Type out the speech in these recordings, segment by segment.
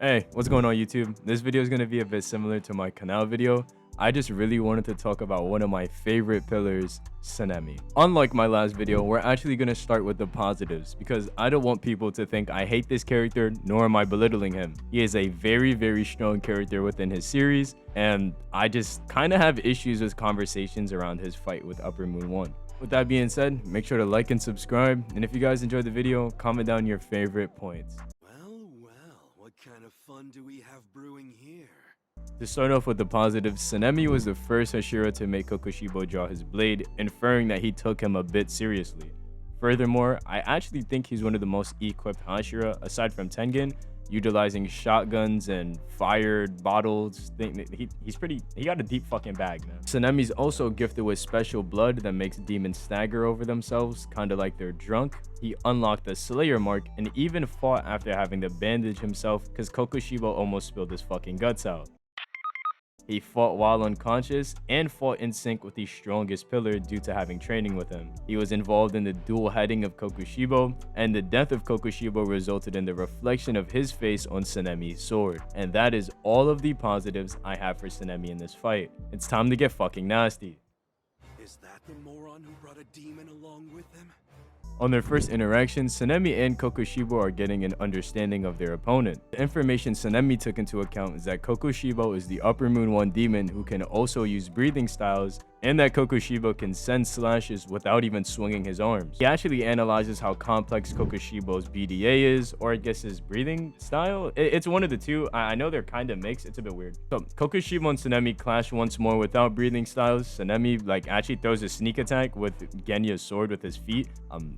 Hey, what's going on YouTube? This video is going to be a bit similar to my canal video. I just really wanted to talk about one of my favorite pillars, Sanemi. Unlike my last video, we're actually going to start with the positives because I don't want people to think I hate this character, nor am I belittling him. He is a very strong character within his series, and I just kind of have issues with conversations around his fight with Upper Moon 1. With that being said, make sure to like and subscribe, and if you guys enjoyed the video, comment down your favorite points. What kind of fun do we have brewing here? To start off with the positives, Sanemi was the first Hashira to make Kokushibo draw his blade, inferring that he took him a bit seriously. Furthermore, I actually think he's one of the most equipped Hashira, aside from Tengen, utilizing shotguns and fired bottles. He got a deep fucking bag, man. Sanemi's also gifted with special blood that makes demons stagger over themselves, kinda like they're drunk. He unlocked the Slayer mark and even fought after having to bandage himself because Kokushibo almost spilled his fucking guts out. He fought while unconscious and fought in sync with the strongest pillar due to having training with him. He was involved in the dual heading of Kokushibo, and the death of Kokushibo resulted in the reflection of his face on Sanemi's sword. And that is all of the positives I have for Sanemi in this fight. It's time to get fucking nasty. Is that the moron who brought a demon along with him? On their first interaction, Sanemi and Kokushibo are getting an understanding of their opponent. The information Sanemi took into account is that Kokushibo is the Upper Moon 1 demon who can also use breathing styles, and that Kokushibo can send slashes without even swinging his arms. He actually analyzes how complex Kokushibo's BDA is, or I guess his breathing style. It's one of the two. I know they're kind of mixed. It's a bit weird. So Kokushibo and Sanemi clash once more without breathing styles. Sanemi actually throws a sneak attack with Genya's sword with his feet.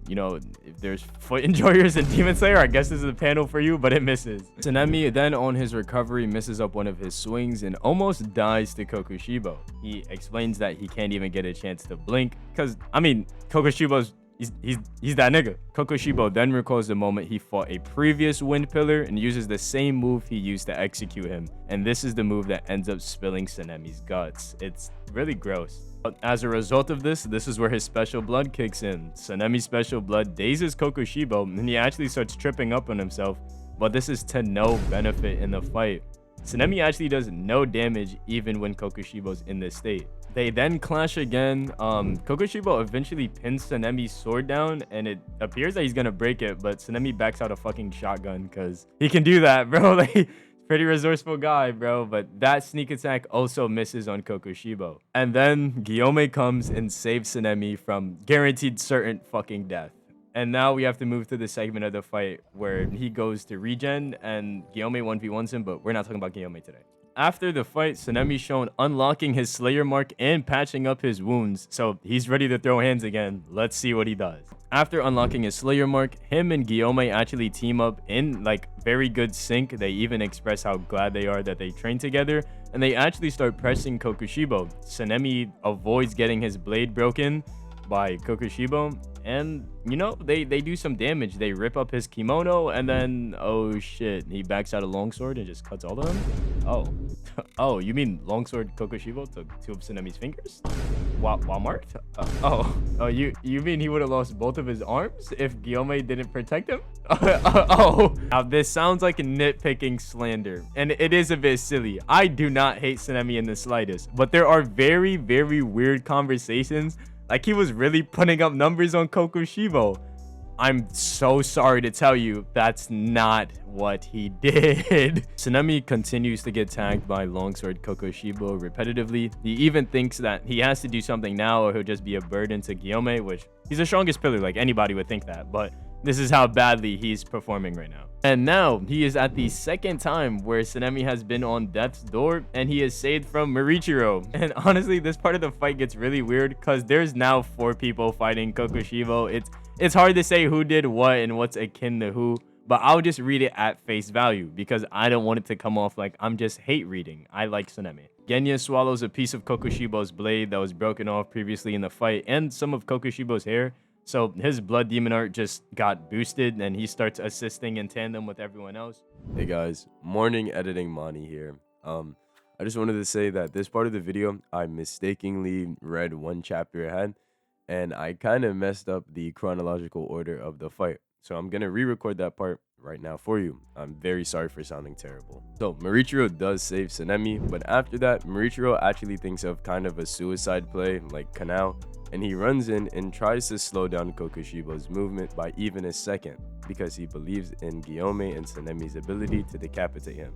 You know, if there's foot enjoyers in Demonslayer, I guess this is a panel for you, but it misses. Sanemi then on his recovery misses up one of his swings and almost dies to Kokushibo. He explains that he can't even get a chance to blink because, I mean, Kokushibo's he's that nigga. Kokushibo then recalls the moment he fought a previous wind pillar and uses the same move he used to execute him, and this is the move that ends up spilling Sanemi's guts. It's really gross. But as a result of this is where his special blood kicks in. Sanemi's special blood dazes Kokushibo and he actually starts tripping up on himself, but this is to no benefit in the fight. Sanemi actually does no damage even when Kokushibo's in this state. They then clash again. Kokushibo eventually pins Sanemi's sword down and it appears that he's gonna break it, but Sanemi backs out a fucking shotgun because he can do that, bro. Pretty resourceful guy, bro, but that sneak attack also misses on Kokushibo. And then Guillaume comes and saves Sanemi from guaranteed certain fucking death. And now we have to move to the segment of the fight where he goes to regen and Guillaume 1v1s him, but we're not talking about Guillaume today. After the fight, Sanemi's shown unlocking his Slayer mark and patching up his wounds, so he's ready to throw hands again. Let's see what he does. After unlocking his Slayer mark, him and Guillaume actually team up in very good sync. They even express how glad they are that they train together, and they actually start pressing Kokushibo. Sanemi avoids getting his blade broken by Kokushibo, and you know, they do some damage. They rip up his kimono, and then oh shit, he backs out a longsword and just cuts all of them. Oh you mean longsword Kokushibo took two of Sanemi's fingers while marked? You mean he would have lost both of his arms if Guillaume didn't protect him? Now this sounds like a nitpicking slander, and it is a bit silly. I do not hate Sanemi in the slightest, but there are very weird conversations. Like, he was really putting up numbers on Kokushibo. I'm so sorry to tell you, that's not what he did. Sanemi continues to get tagged by longsword Kokushibo repetitively. He even thinks that he has to do something now or he'll just be a burden to Guillaume, which he's the strongest pillar, like anybody would think that, but this is how badly he's performing right now. And now he is at the second time where Sanemi has been on death's door and he is saved from Morichiro. And honestly, this part of the fight gets really weird because there's now 4 people fighting Kokushibo. It's hard to say who did what and what's akin to who, but I'll just read it at face value because I don't want it to come off like I'm just hate reading. I like Sanemi. Genya swallows a piece of Kokushibo's blade that was broken off previously in the fight and some of Kokushibo's hair. So his blood demon art just got boosted and he starts assisting in tandem with everyone else. Hey guys, morning editing Monty here. I just wanted to say that this part of the video, I mistakenly read one chapter ahead and I kind of messed up the chronological order of the fight. So I'm going to re-record that part, right now for you. I'm very sorry for sounding terrible. So Morichiro does save Sanemi, but after that, Morichiro actually thinks of kind of a suicide play like Kanao, and he runs in and tries to slow down Kokushibo's movement by even a second because he believes in Guillaume and Sanemi's ability to decapitate him.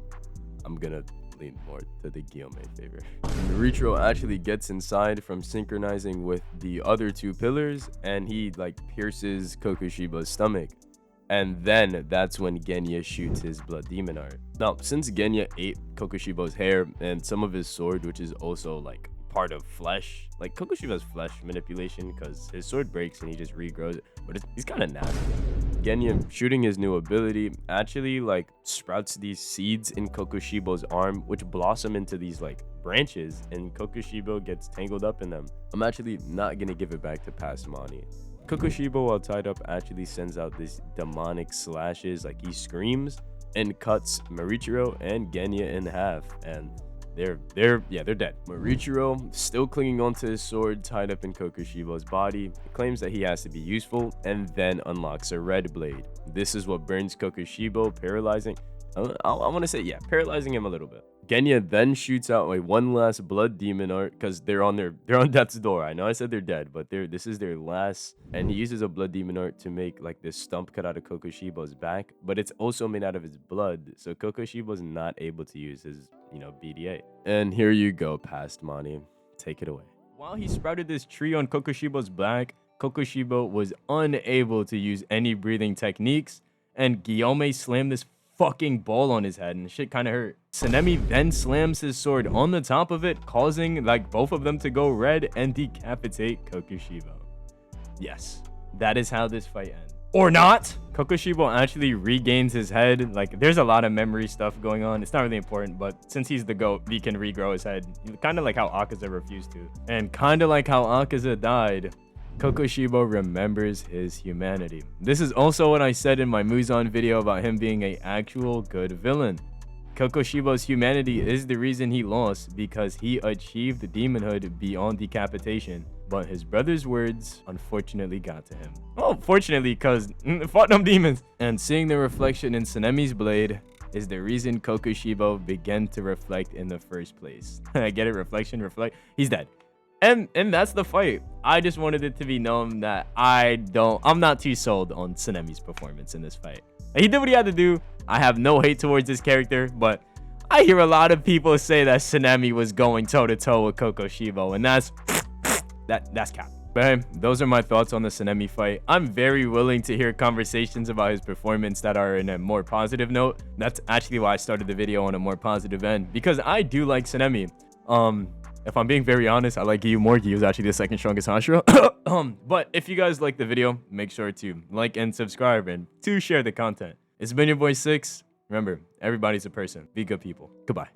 I'm gonna lean more to the Guillaume favor. Morichiro actually gets inside from synchronizing with the other two pillars, and he like pierces Kokushibo's stomach. And then that's when Genya shoots his blood demon art. Now, since Genya ate Kokushibo's hair and some of his sword, which is also like part of flesh, like Kokushibo's flesh manipulation, because his sword breaks and he just regrows it, but he's kind of nasty. Genya shooting his new ability actually like sprouts these seeds in Kokushibo's arm, which blossom into these like branches, and Kokushibo gets tangled up in them. I'm actually not gonna give it back to past Mani. Kokushibo, while tied up, actually sends out these demonic slashes, like he screams, and cuts Morichiro and Genya in half, and they're dead. Morichiro, still clinging onto his sword tied up in Kokushibo's body, claims that he has to be useful, and then unlocks a red blade. This is what burns Kokushibo, paralyzing. I want to say, yeah, paralyzing him a little bit. Genya then shoots out a one last blood demon art because they're on death's door. I know I said they're dead, but this is their last. And he uses a blood demon art to make like this stump cut out of Kokushibo's back, but it's also made out of his blood. So Kokushibo's not able to use his, BDA. And here you go, past Mani. Take it away. While he sprouted this tree on Kokushibo's back, Kokushibo was unable to use any breathing techniques, and Guillaume slammed this fucking ball on his head, and shit kind of hurt. Sanemi then slams his sword on the top of it, causing like both of them to go red and decapitate Kokushibo. Yes, that is how this fight ends. Or not! Kokushibo actually regains his head. Like, there's a lot of memory stuff going on. It's not really important, but since he's the GOAT, he can regrow his head. Kind of like how Akaza refused to. And kind of like how Akaza died, Kokushibo remembers his humanity. This is also what I said in my Muzan video about him being an actual good villain. Kokushibo's humanity is the reason he lost, because he achieved demonhood beyond decapitation. But his brother's words unfortunately got to him. Oh, fortunately, because fought them demons. And seeing the reflection in Sanemi's blade is the reason Kokushibo began to reflect in the first place. I get it, reflection, reflect. He's dead. And that's the fight. I just wanted it to be known that I'm not too sold on Sanemi's performance in this fight. He did what he had to do. I have no hate towards this character, but I hear a lot of people say that Sanemi was going toe-to-toe with Kokushibo, and that's cap. But hey, those are my thoughts on the Sanemi fight. I'm very willing to hear conversations about his performance that are in a more positive note. That's actually why I started the video on a more positive end, because I do like Sanemi. If I'm being very honest, I like Gyu more. Gyu's actually the second strongest Hashira. But if you guys like the video, make sure to like and subscribe and to share the content. It's been your boy 6. Remember, everybody's a person. Be good people. Goodbye.